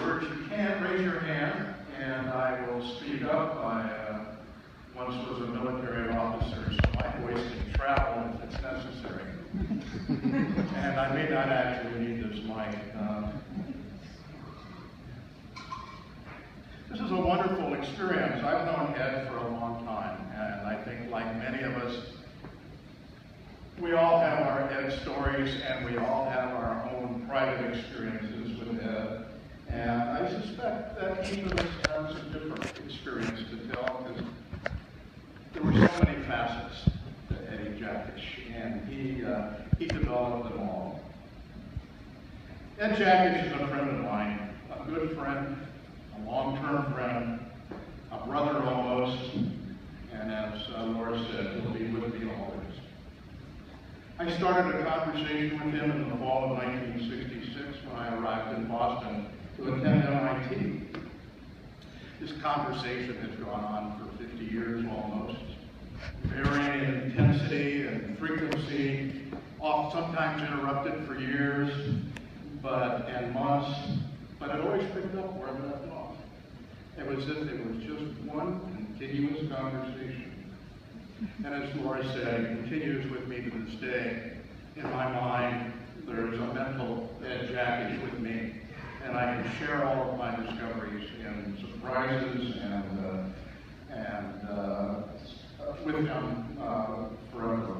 words, you can raise your hand, and I will speak up. I once was a military officer, so my voice can travel if it's necessary. And I may not actually need this mic. This is a wonderful experience. I've known Ed for a long time, and I think like many of us, we all have our Ed stories, and we all have our own private experiences with Ed. And I suspect that each of us has a different experience to tell, because there were so many facets to Ed Jakush, and he developed them all. Ed Jakush is a friend of mine, a good friend, a long-term friend, a brother almost, and as Laura said, he'll be with me always. I started a conversation with him in the fall of 1966 when I arrived in Boston to attend MIT. This conversation has gone on for 50 years almost, varying in intensity and frequency, sometimes interrupted for years and months, but it always picked up where it left off. It was as if it was just one continuous conversation. And as Laura said, it continues with me to this day. In my mind, there is a mental Ed Jakush with me, and I can share all of my discoveries and surprises and with him forever.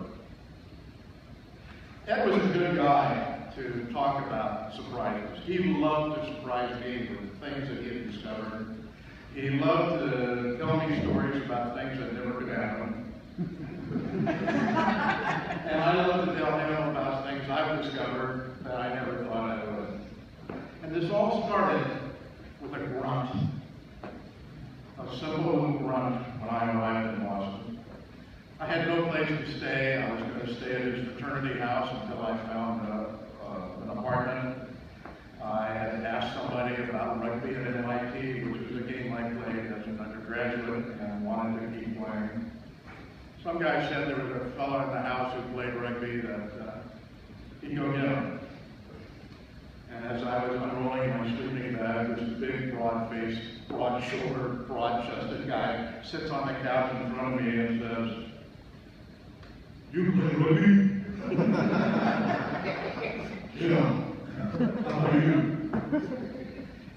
Ed was a good guy to talk about surprises. He loved to surprise me with things that he had discovered. He loved to tell me stories about things that never could happen. And I love to tell him about things I've discovered that I never thought I would. And this all started with a grunt, a simple grunt when I arrived in Boston. I had no place to stay. I was going to stay at his fraternity house until I found an apartment. I had asked somebody about rugby at MIT, which was a game I played as an undergraduate and wanted to keep playing. Some guy said there was a fellow in the house who played rugby that he'd go get him. And as I was unrolling my sleeping bag, this big, broad-faced, broad-shouldered, broad-chested guy sits on the couch in front of me and says, "You play rugby?" "Yeah. How are you?"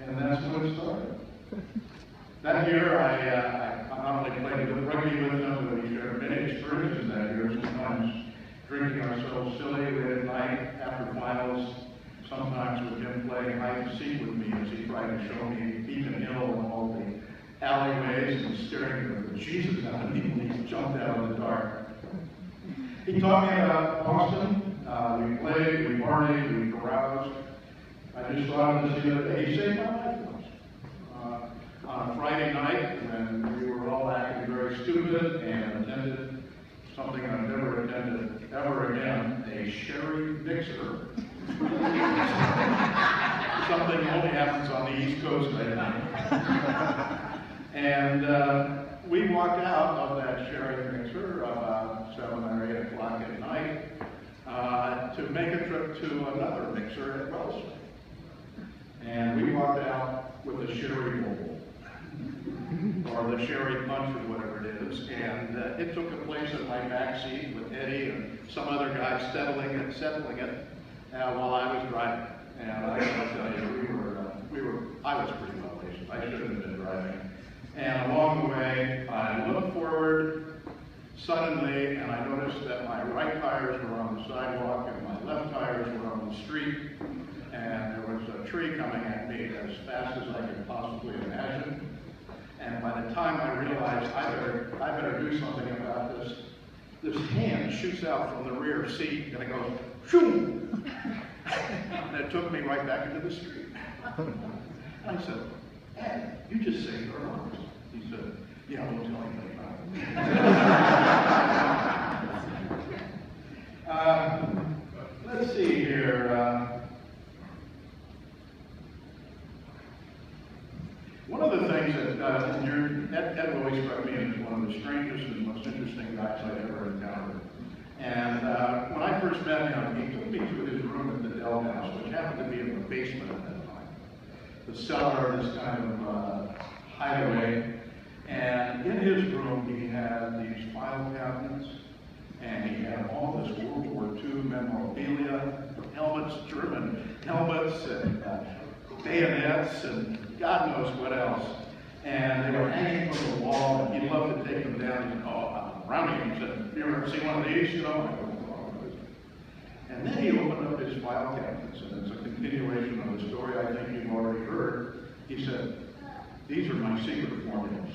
And that's when it started. That year, I not only played with rugby with them, but we shared many experiences that year, sometimes drinking ourselves silly late at night after finals, sometimes with him playing hide and seek with me as he tried to show me Beacon Hill and all the alleyways and staring at the Jesus out of people he jumped out of the dark. He taught me about Boston. We played, we partied, we caroused. I just thought of this the other day. He saved my life once. On a Friday night, when we were all acting very stupid and attended something I've never attended ever again, a sherry mixer. Something only happens on the East Coast, I think. And we walked out of that sherry mixer about 7 or 8 o'clock at night to make a trip to another mixer at Wellesley. And we walked out with a sherry bowl, or the sherry punch, or whatever it is. And it took a place in my back seat with Eddie and some other guy settling it while I was driving. And I gotta tell you, I was pretty well wasted. I shouldn't have been driving. And along the way, I looked forward suddenly, and I noticed that my right tires were on the sidewalk and my left tires were on the street. And there was a tree coming at me as fast as I could possibly imagine. And by the time I realized I better do something about this, this hand shoots out from the rear seat and it goes, shoo! And it took me right back into the street. And I said, "Ed, you just saved your lives." He said, "Yeah, I won't tell anybody about it." Let's see here. One of the things that Ed always struck me as one of the strangest and most interesting guys I've ever encountered. And when I first met him, he took me to his room at the Dell House, which happened to be in the basement at that time. the cellar, this kind of hideaway. And in his room, he had these file cabinets, and he had all this World War II memorabilia, helmets, German helmets, and bayonets, and God knows what else. And they were hanging from the wall, and he loved to take them down. He'd call around him and said, "You ever see one of these?" You know? And then he opened up his file cabinets, and it's a continuation of the story I think you've already heard. He said, "These are my secret formulas."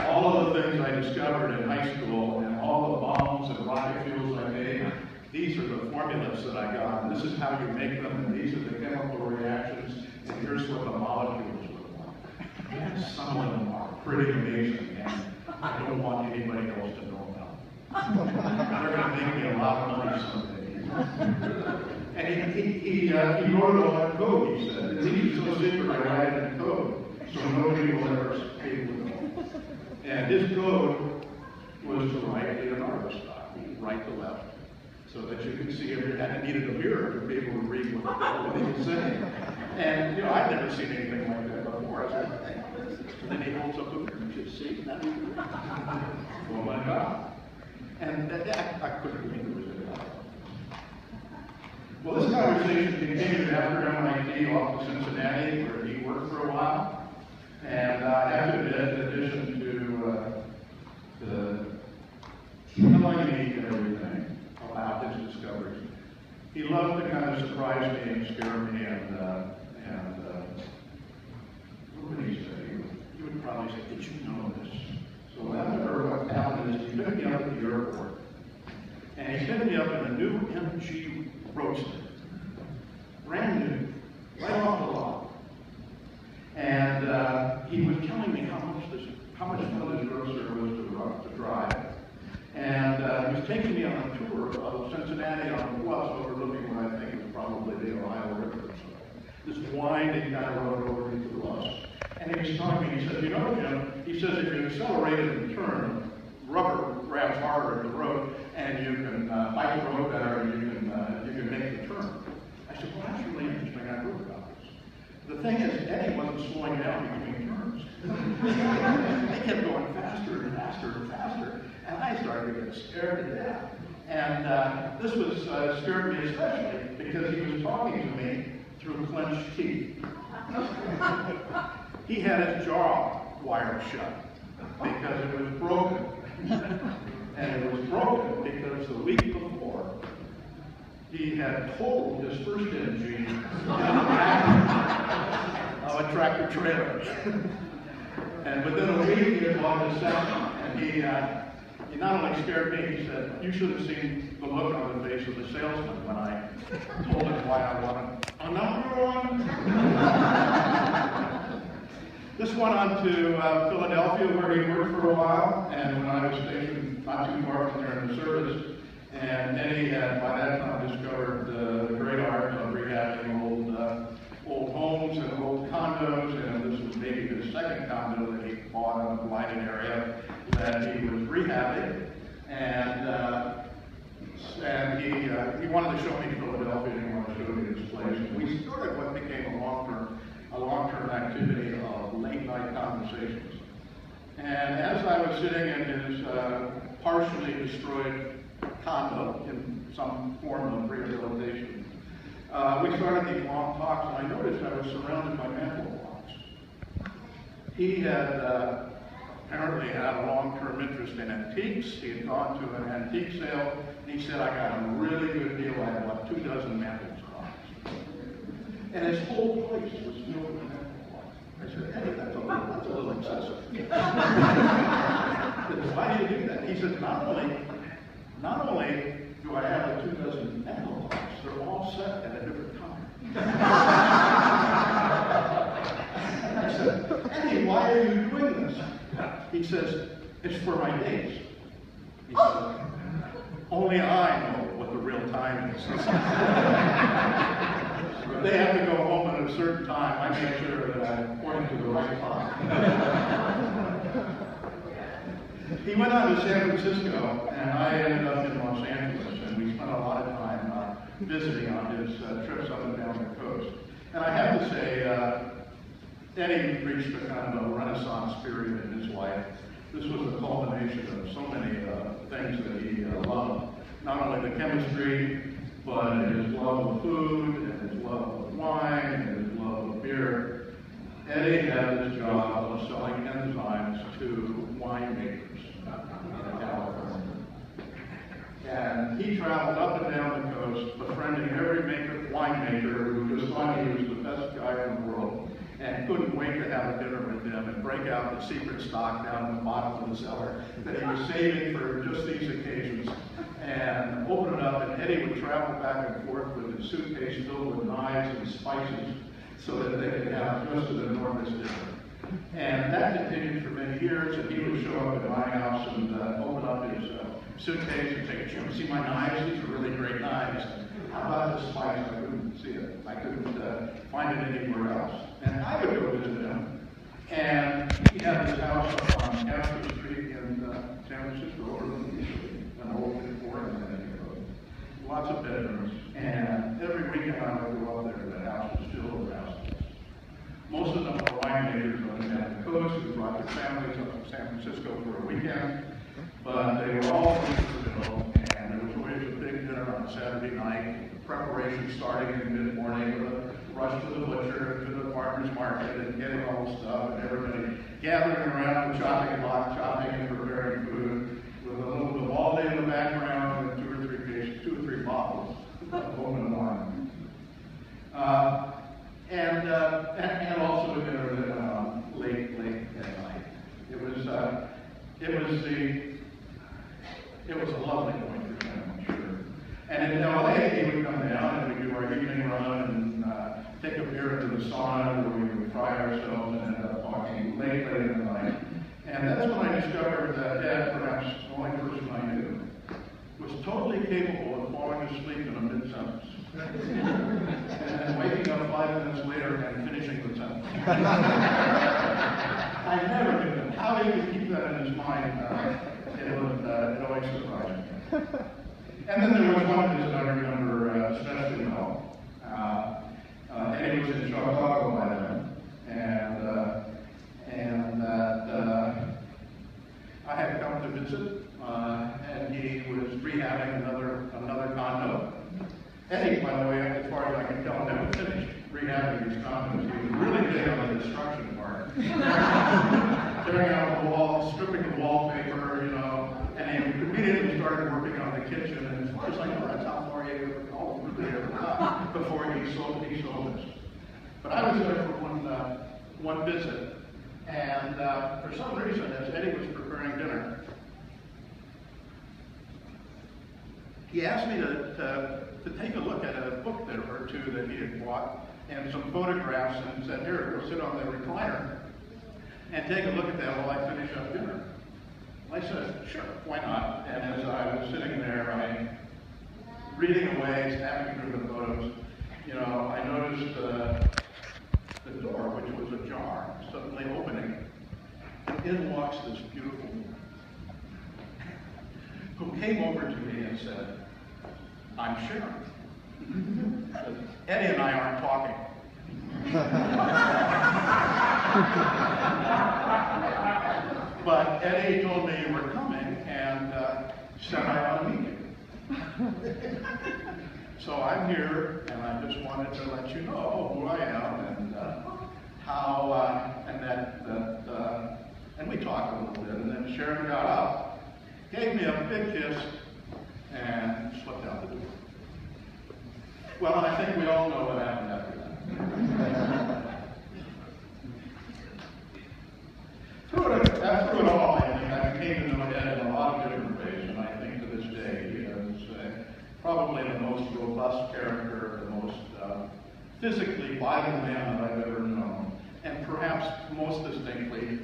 All of the things I discovered in high school and all the bombs and rocket fuels I made, these are the formulas that I got. And this is how you make them, and these are the chemical reactions, and here's what the molecules look like. And some of them are pretty amazing, and I don't want anybody else to know about them. They're going to make me a lot of money someday. And he wrote it all in code, he said. These are so secret, I write it in code, so nobody will ever be able to know. And his code was to write Leonardo style. He'd write the left, so that you could see everything. And it needed a mirror to be able to read what he was saying. And, you know, I'd never seen anything like that before. I said, "Hey, and then he holds up the mirror and you see, now you can read." Oh my God. And I couldn't believe it was in that. Well, this conversation continued after MIT off to Cincinnati, where he worked for a while. And I have to admit, in addition to telling me everything about his discoveries, he loved to kind of surprise me and scare me, and what would he say? He would probably say, "Did you know this?" So after what happened is he picked me up at the airport, and he picked me up in a new MG Roadster, brand new, right off the lot. And he was telling me how much fun this Roadster was to drive. And he was taking me on a tour of Cincinnati on a bus overlooking what I think is probably the Ohio River. So this winding kind of road over into the bus. And he was talking to me, he said, "You know, Jim," he says, "if you accelerate and turn, rubber grabs harder in the road, and you can bike the road better, and you can make the turn." I said, "Well, that's really interesting. I heard about this." The thing is, Eddie wasn't slowing down between turns. They kept going faster and faster and faster, and I started to get scared to death. And this was scared me especially because he was talking to me through clenched teeth. He had his jaw wired shut because it was broken. And it was broken because the week before, he had totaled his first MG in the back of a tractor trailer. And within a week, he had bought his second. And he not only scared me, he said, "You should have seen the look on the face of the salesman when I told him why I wanted another one." This went on to Philadelphia, where he worked for a while, and when I was stationed not too far from there in the service, and Eddie had by that time discovered the great art of rehabbing old homes and old condos, and this was maybe his second condo that he bought in the Lighted area that he was rehabbing, and he wanted to show me Philadelphia, and he wanted to show me this place. And we started what became a long-term activity of late-night conversations. And as I was sitting in his partially destroyed condo in some form of rehabilitation, we started these long talks, and I noticed I was surrounded by mantle blocks. He had apparently had a long-term interest in antiques. He had gone to an antique sale, and he said, "I got a really good deal. I had about 24 mantle blocks." And his whole place was filled with mantle blocks. I said, "Hey, that's a little excessive." "Why do you do that?" He said, not only do I have the 24 mantle blocks, they're all set at a different time." And I said, "Eddie, why are you doing this?" He says, "It's for my days." He said, "Only I know what the real time is." If they have to go home at a certain time, I make sure that I'm pointing to the right clock. He went on to San Francisco, and I ended up in Los Angeles, and we spent a lot of time visiting on his trips up and down the coast. And I have to say, Eddie reached a kind of a renaissance period in his life. This was the culmination of so many things that he loved. Not only the chemistry, but his love of food, and his love of wine, and his love of beer. Eddie had this job of selling enzymes to winemakers in California. And he traveled up and down the coast, befriending every winemaker who just thought he was the best guy in the world, and couldn't wait to have a dinner with him and break out the secret stock down in the bottom of the cellar that he was saving for just these occasions, and open it up, and Eddie would travel back and forth with his suitcase filled with knives and spices so that they could have just an enormous dinner. And that continued for many years, and he would show up at my house and open up his suitcase and say, "You see my knives? These are really great knives. How about this spice? I couldn't see it. I couldn't find it anywhere else." And I would go visit him. And he had his house up on Astor Street in San Francisco, overlooking the street, an old Victorian neighborhood. Lots of bedrooms. And every weekend I would go up there, the house was filled with houses. Most of them were winemakers on the coast who brought their families up to San Francisco for a weekend. But they were all from Brazil, and there was always a big dinner on Saturday night, preparation starting in mid-morning with a rush to the butcher, to the farmer's market, and getting all the stuff, and everybody gathering around the chopping block, chopping and preparing food, with a little Vivaldi in the background, and two or three bottles of open wine. And also a dinner that went on late at night. It was a lovely point for him, I'm sure. And in LA, he would come down and we'd do our evening run and take a beer into the sauna where we would fry ourselves and end up talking late in the night. And that's when I discovered that Ed, perhaps the only person I knew, was totally capable of falling asleep in a mid-sentence. And then waking up 5 minutes later and finishing the sentence. I never knew him. How he could keep that in his mind, it always surprised me. And then there was one visit I remember especially well. Eddie was in Chicago by then, and I had come to visit, and he was rehabbing another condo. Eddie, by the way, as far as I can tell, never finished rehabbing his condos. He was really big on the destruction part. Tearing out the walls, stripping the wallpaper, and he immediately started working on the kitchen, and as far as I know, that's how far he ever got before he sold this. But I was there for one visit, and for some reason, as Eddie was preparing dinner, he asked me to take a look at a book or two that he had bought and some photographs, and said, "Here, go sit on the recliner and take a look at that while I finish up dinner." I said, "Sure, why not?" And as I was sitting there, reading away, snapping through the photos, I noticed the door, which was ajar, suddenly opening, and in walks this beautiful woman who came over to me and said, "I'm Sharon." Said, "Eddie and I aren't talking." But Eddie told me you were coming and said I ought to meet you. So I'm here, and I just wanted to let you know who I am and how, and we talked a little bit, and then Sharon got up, gave me a big kiss, and slipped out the door. Well, I think we all know what happened after that. Through it all, I came to know Ed in a lot of different ways, and I think to this day he is probably the most robust character, the most physically vital man that I've ever known. And perhaps most distinctly,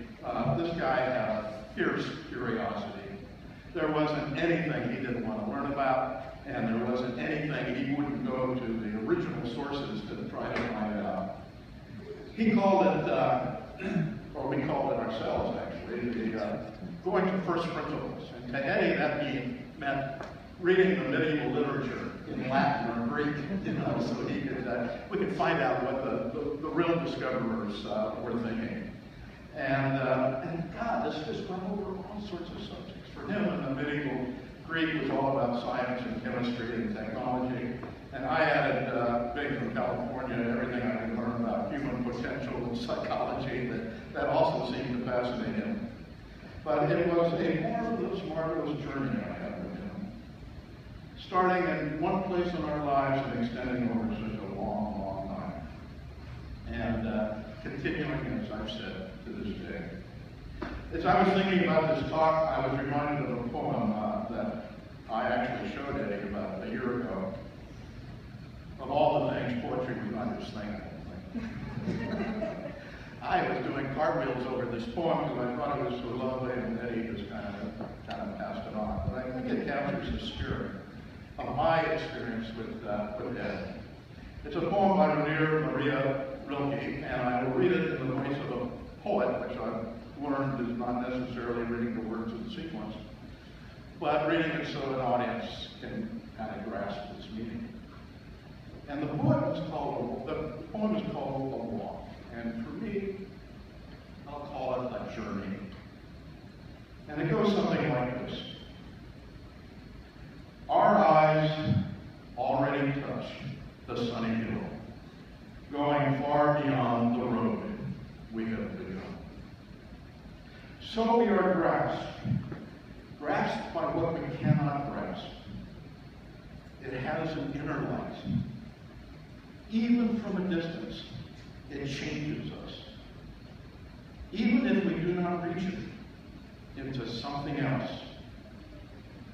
this guy had a fierce curiosity. There wasn't anything he didn't want to learn about, and there wasn't anything he wouldn't go to the original sources to try to find out. He called it, or we called it ourselves actually, going to first principles. And to Eddie, that meant reading the medieval literature in Latin or Greek, so he could, we could find out what the real discoverers were thinking. And God, this just went over all sorts of subjects. For him, in the medieval Greek was all about science and chemistry and technology. And I added, being from California, everything I had learned about human potential and psychology that also seemed to fascinate him. But it was a marvelous journey I had with him. Starting in one place in our lives and extending over such a long, long time. And continuing, as I've said, to this day. As I was thinking about this talk, I was reminded of a poem that I actually showed Eddie about a year ago. Of all the things, poetry was not his thing, I don't think. I was doing cartwheels over this poem because I thought it was so lovely, and Eddie just kind of passed it on. But I think it captures the spirit of my experience with Ed. It's a poem by Maria Rilke, and I will read it in the voice of a poet, which I've learned is not necessarily reading the words in sequence, but reading it so an audience can kind of grasp its meaning. And the poem is called A Walk. And for me, I'll call it a journey. And it goes something like this. Our eyes already touch the sunny hill, going far beyond the road we have begun. So we are grasped by what we cannot grasp. It has an inner light. Even from a distance, it changes us. Even if we do not reach it, into something else,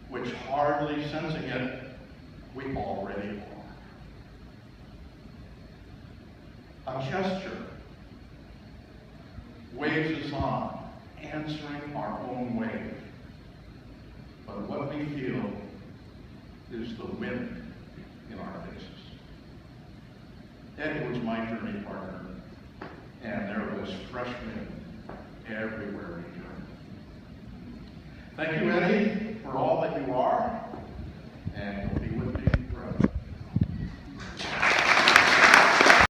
which hardly sensing it, we already are. A gesture waves us on, answering our own wave. But what we feel is the wind in our faces. Ed was my journey partner, and there was fresh wind everywhere we turned. Thank you, Eddie, for all that you are, and